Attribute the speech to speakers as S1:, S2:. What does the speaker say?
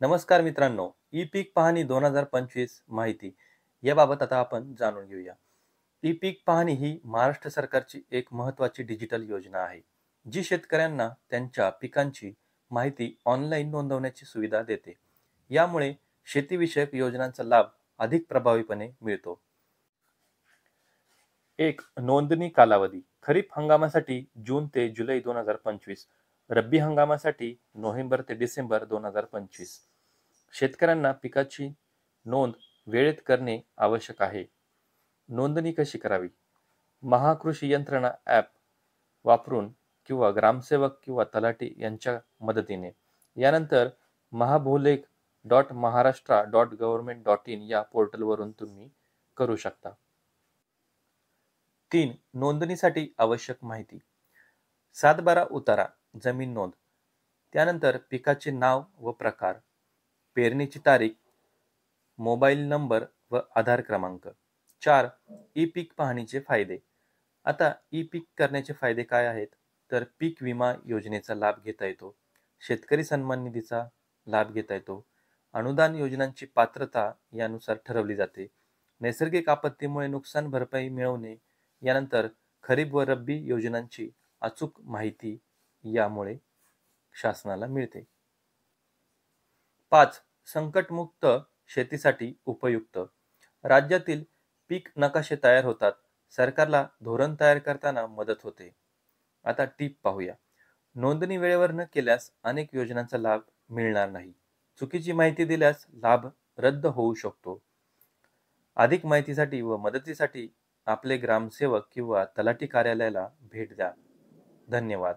S1: नमस्कार मित्रांनो, ई पीक पाहणी 2025 माहिती याबाबत आता आपण जाणून घेऊया. ई पीक पाहणी ही महाराष्ट्र सरकारची एक महत्त्वाची डिजिटल योजना आहे, जी शेतकऱ्यांना त्यांच्या पिकांची माहिती ऑनलाईन नोंदवण्याची सुविधा देते. यामुळे शेतीविषयक योजनांचा लाभ अधिक प्रभावीपणे मिळतो. एक नोंदणी कालावधी खरीप हंगामासाठी जून ते जुलै 2025, रब्बी हंगामासाठी नोव्हेंबर ते डिसेंबर 2025. शेतकऱ्यांना पिकाची नोंद वेळेत करणे आवश्यक आहे. नोंदणी कशी करावी? महाकृषी यंत्रणा ॲप वापरून किंवा ग्रामसेवक किंवा तलाठी यांच्या मदतीने. यानंतर महाभूलेख.महाराष्ट्र.गव्हर्नमेंट.इन या पोर्टलवरून तुम्ही करू शकता. 3. नोंदणीसाठी आवश्यक माहिती. 7/12 उतारा, जमीन नोंद, त्यानंतर पिकाचे नाव व प्रकार, पेरणीची तारीख, मोबाईल नंबर व आधार क्रमांक. 4. ई पीक पाहणीचे फायदे. आता ई पीक करण्याचे फायदे काय आहेत? तर पीक विमा योजनेचा लाभ घेता येतो, शेतकरी सन्मान निधीचा लाभ घेता येतो, अनुदान योजनांची पात्रता यानुसार ठरवली जाते, नैसर्गिक आपत्तीमुळे नुकसान भरपाई मिळवणे, यानंतर खरीप व रब्बी योजनांची अचूक माहिती यामुळे शासनाला मिळते. 5. संकटमुक्त शेतीसाठी उपयुक्त. राज्यातील पीक नकाशे तयार होतात. सरकारला धोरण तयार करताना मदत होते. आता टीप पाहूया. नोंदणी वेळेवर न केल्यास अनेक योजनांचा लाभ मिळणार नाही. चुकीची माहिती दिल्यास लाभ रद्द होऊ शकतो. अधिक माहितीसाठी व मदतीसाठी आपले ग्रामसेवक किंवा तलाठी कार्यालयाला भेट द्या. धन्यवाद.